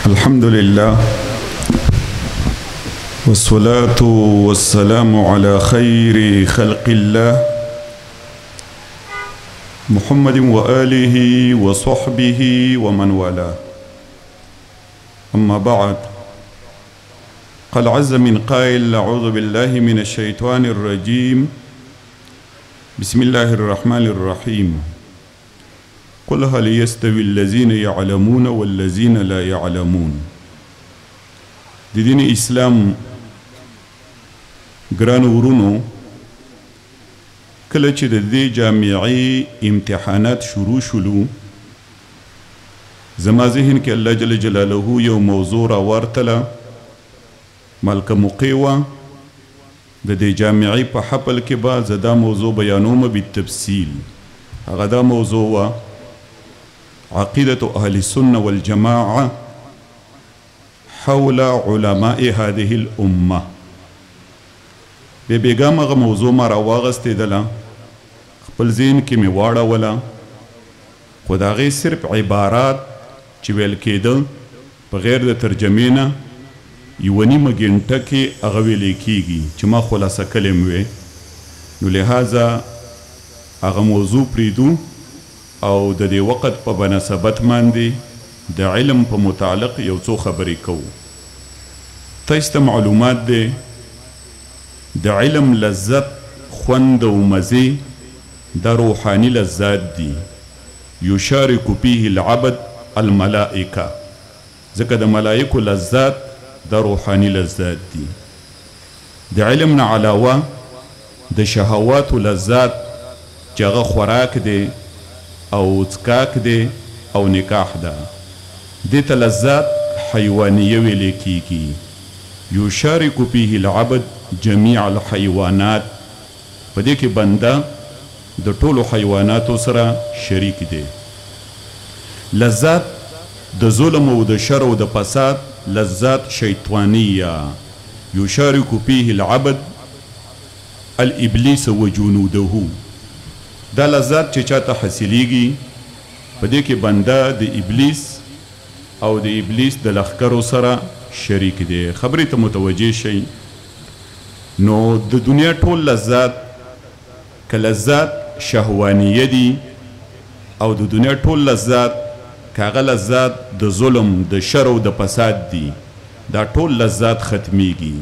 الحمد لله والصلاة والسلام على خير خلق الله محمد وآله وصحبه ومن والاه. أما بعد، قال عز من قائل: أعوذ بالله من الشيطان الرجيم، بسم الله الرحمن الرحيم. قل هل يستوي الذين يعلمون والذين لا يعلمون. د دین اسلام ګرانو ورونو، کله چې د دې جامعي امتحانات شروع شولو، زما ذهن کې الله جل جلاله یو موضوع راورتله، مالکه موقع د دې جامعي په حفل کې به زه دا موضوع بیانوم بالتفصیل. هغه دا موضوع عقيدة أهل السنة والجماعة حول علماء هذه الأمة. بيقام هغه موضوع ما راواغستېدله، خپل ذهن کې مې واړوله، خو د هغې صرف عبارات چې ویل کېده بغیر د ترجمې نه یوه نیمه ګنټه کې هغه ویلی کېږي چې ما خلاصه کلی م وې. نو لهذا هغه موضوع پرېږدو او د دې وخت په بنسبت باندې د علم په متعلق یو څو خبرې کوو. تاسو ته معلومات دی د علم لذت، خوند او مزې دا روحاني لذات دي. یشارک فیه العبد الملائکه، ځکه د ملائکو لذات دا روحاني لذات دي. د علم نه علاوه د شهواتو لذات چې هغه خوراک دی او څکاک دی او نکاح ده، دې ته لذات حیوانیه ویلی کیږي. یشارک فیه العبد جمیع الحیوانات، په دې کې بنده د ټولو حیواناتو سره شریک دی. لذات د ظلم او د شر او د فساد لذات شیطانیه. یشارک فیه العبد الابلیس و جنوده، دا لذات چې چاته حاصلیږي په دې کې بنده د ابلیس او د ابلیس د لښکرو سره شریک دی. خبرې ته متوجه شئ. نو د دنیا ټول لذات که لذات شهوانیه دي او د دنیا ټول لذات که هغه لذات د ظلم، د شر او د فساد دي، دا ټول لذات ختمیږي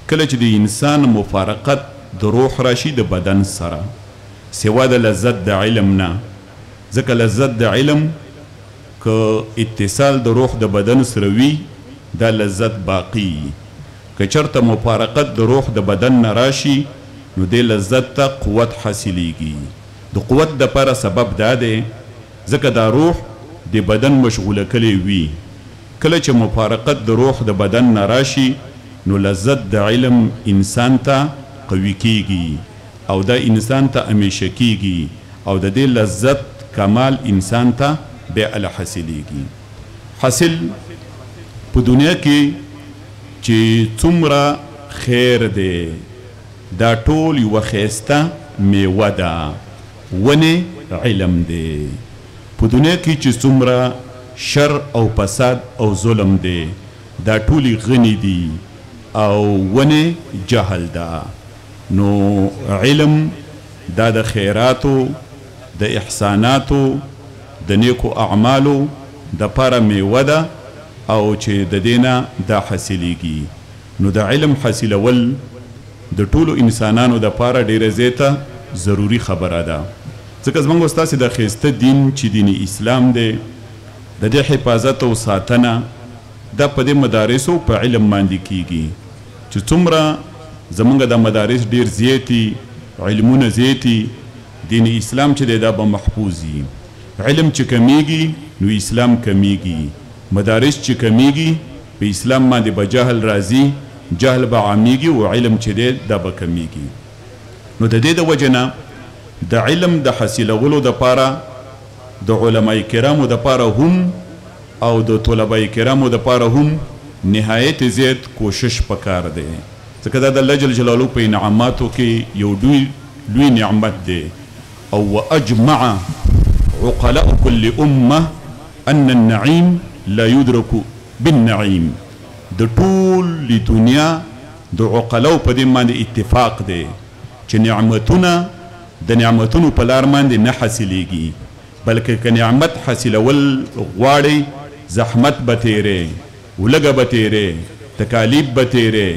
کله چې د انسان مفارقت د روح راشي د بدن سره، سوا د لذت د علم نه. ځکه لذت د علم که اتصال د روح د بدن سره وي دا لذت باقی. که چرته مفارقت د روح د بدن نه راشي نو دې لذت ته قوت حاصلیږي. د قوت دپاره سبب دا دی ځکه دا روح د بدن مشغوله کلی وي. کله چې مفارقت د روح د بدن نه راشي نو لذت د علم انسان ته قوي کیږي او دا انسان ته همیشه کیږي او د دې لذت کمال انسان ته بیا حاصلیږي. حاصل په دنیا کې چې څومره خیر دی دا ټول یوه ښایسته میوه ده، ونې علم دی. په دنیا کې چې څومره شر او فساد او ظلم دی دا ټولې غني دي او ونې جهل ده. نو علم دا د خیراتو، د احساناتو، د نیکو اعمالو د پاره میوه ده او چې د دې نه دا حاصلیږي. نو د علم حاصلول د ټولو انسانانو د پاره ډیره زیاته ضروری خبره ده. ځکه زموږ ستاسې د ښایسته دین چې دین اسلام دی د دې حفاظت او ساتنه دا په دې مدارسو په علم باندې کیږي. چې څومره زمونږ د مدارس ډیر زیاتی، علمونه زیاتی، دین اسلام چې دی دا به محفوظ وي. علم چې کمیږي نو اسلام کمیږي. مدارس چې کمیږي په اسلام باندې به جهل راځي، جهل به عامیږي او علم چې دی دا به کمیږي. نو د دې د وجه نه د علم د حاصلولو دپاره د علماء کرامو د پاره هم او د طلباء کرامو د پاره هم نهایت زیات کوشش پکار دی ځکه دا د الله جل جلاله په انعاماتو کې یو لوی نعمت دی او واجمع عقلاء كل امه ان النعيم لا يدرك بالنعيم د ټول دنیا د عقلاو په دې باندې اتفاق دی چې نعمتونه د نعمتونو په لار باندې نه حاصلېږي بلکې که نعمت حاصلول غواړئ زحمت به تیرې ولږه به تیرې تکالیف به تیرې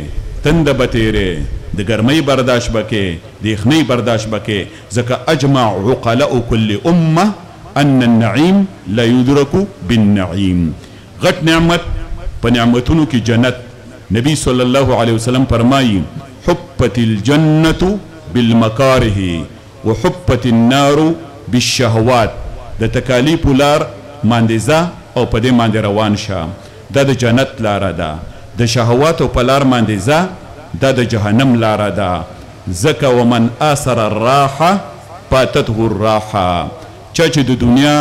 تنده به تیرې د ګرمۍ برداشت به کې د یخنۍ برداشت به کې ځکه اجمع عقلاء كل امه ان النعيم لا يدرك بالنعيم غټ نعمت په نعمتونو کې جنت نبی صلی الله علیه وسلم فرمایي حفت الجنة بالمکاره وحفت النار بالشهوات د تکالیف لار باندې ځه او په دې باندې روان شه دا د جنت لاره ده د شهواتو په لار باندې ځه دا د جهنم لاره ده ځکه ومن آثر الراحه فاتته الراحه چا چې د دنیا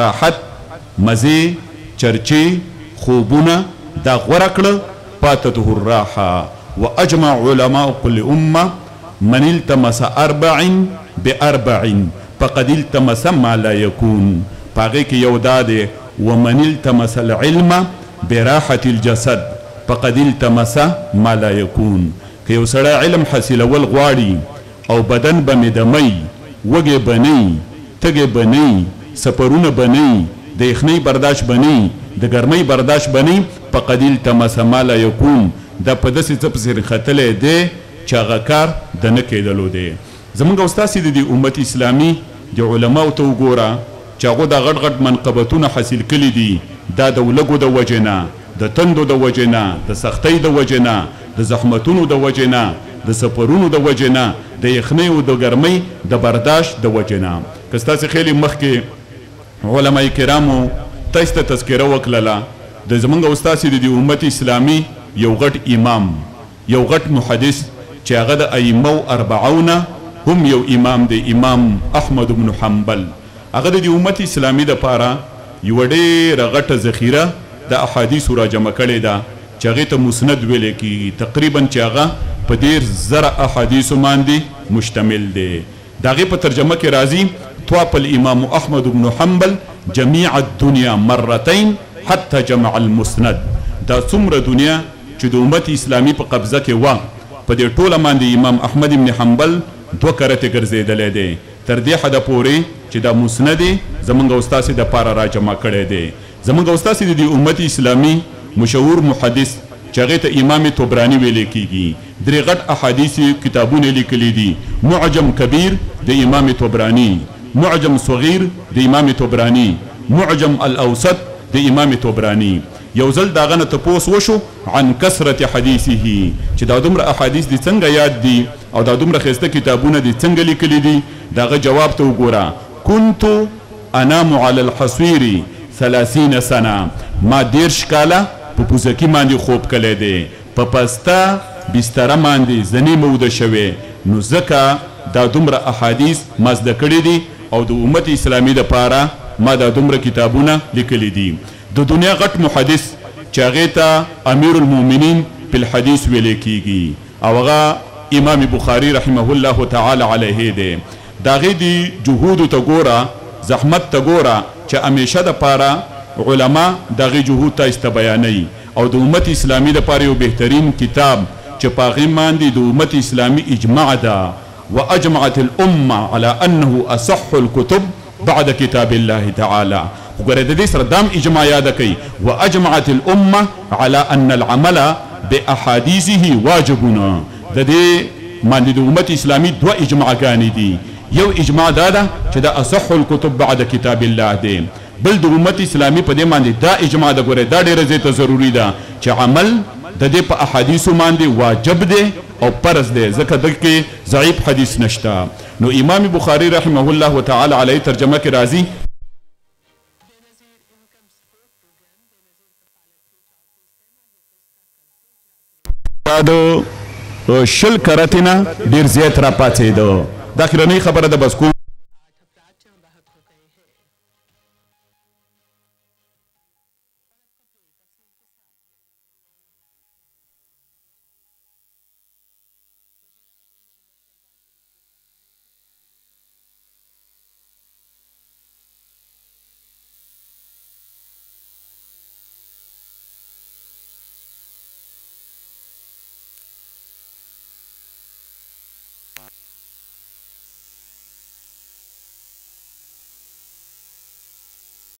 راحت مزې چرچې خوبونه دا غوره کړه فاتته الراحه واجمع علماء كل امه من التمس اربع باربع فقد التمس ما لا يكون پاغه کې یو داده ومن التمس العلم براحه الجسد فقد التمس ما لا يكون که یو سړی علم حاصلول غواړي او بدن به مدمي وږی بنی تږی بنی سفرونه بنی د یخنۍ برداشت بنی د ګرمۍ برداشت بنی فقد التمس ما لا يكون دا په داسې څه پسې ختلی دی چې هغه کار د نه کېدلو دی زمونږ او ستاسې د دې امت اسلامي د علماو ته وګوره چې هغو دا غټ غټ منقبتونه حاصل کړي دي دا د ولږو د وجې نه د تندو د وجې نه د سختۍ د وجې نه د زحمتونو د وجې نه د سفرونو د وجې نه د یخنۍ او د ګرمۍ د برداشت د وجې نه که ستاسې خیلی مخکې علماء کرامو تاسو ته تذکره وکړله د زمونږ او ستاسې د دې امت اسلامي یو غټ امام یو غټ محدث چې هغه د ائمه اربعونه هم یو امام دی امام احمد بن حنبل هغه د دې امت اسلامي دپاره یوه ډېره غټه ذخیره د احادیثو را جمع کړې ده چې هغې ته مسند ویلی کېږي تقریبا چې هغه په 10,000 احادیثو باندې مشتمل دی د هغې په ترجمه کې راځي طاف الامام احمد بن حنبل جميع الدنيا مرتين حتى جمع المسند دا څومره دنیا چې د امت اسلامي په قبضه کې وه په دې ټوله باندې امام احمد بن حنبل 2 کرته ګرځېدلی دی تر دې حده پورې چې دا مسند زمونږ او ستاسې دپاره را جمع کړی دی زمونږ او ستاسې د دې امت اسلامي مشهور محدث چې هغې ته امام طبراني ویلی کېږي 3 غټ احادیثي کتابونه لیکلي دي معجم کبیر د امام طبراني معجم صغیر د امام طبراني معجم الاوسط د امام طبراني یو ځل داغه نه تپوس وشو عن کثرت حدیثه چې دا دومره احادیث دي څنګه یاد دي او دا دومره ښایسته کتابونه دي څنګه لیکلي دي داغه جواب ته وګوره كنت انام على الحصير 30 سنه ما 10 کاله په پوزکي باندې خوب کلی دی په پسته بستره باندې زنې موده شوې نو ځکه دا دومره احادیث ما زده کړي دي او د امت اسلامي دپاره ما دا دومره کتابونه لیکلي دي د دنیا غټ محدث چې هغې ته امیر المؤمنین په الحدیث ویلی کېږي او هغه امام بخاري رحمه الله تعالی علیه دی د هغې د جهودو ته ګوره زحمت ته ګوره چې همیشه دپاره علما د هغې جهود تاسو ته بیانوي او د امت اسلامي دپاره یو بهترین کتاب چې په هغې باندې د امت اسلامي اجماع ده واجمعت الامه على انه اصح الكتب بعد كتاب الله تعالى وګوره د دې سره دام اجماع یاده کوي واجمعت الامه على ان العمل باحاديثه واجبنا د دې باندې د امت اسلامي 2 اجماعګانې دي یو اجماع دا ده چې دا اصح الكتب بعد كتاب الله دی بل د امت اسلامي په دې باندې دا اجماع ده ګوره دا ډېره زیاته ضروري ده چې عمل د دې په احادیثو باندې واجب دی او فرض دی ځکه دلته ضعیف حدیث نشته نو امام بخاري رحمه الله تعالی علیه ترجمه کې راځي دا شل کرتنا ډیر زیات را پاتې ده دا اخرنۍ خبره ده بس کو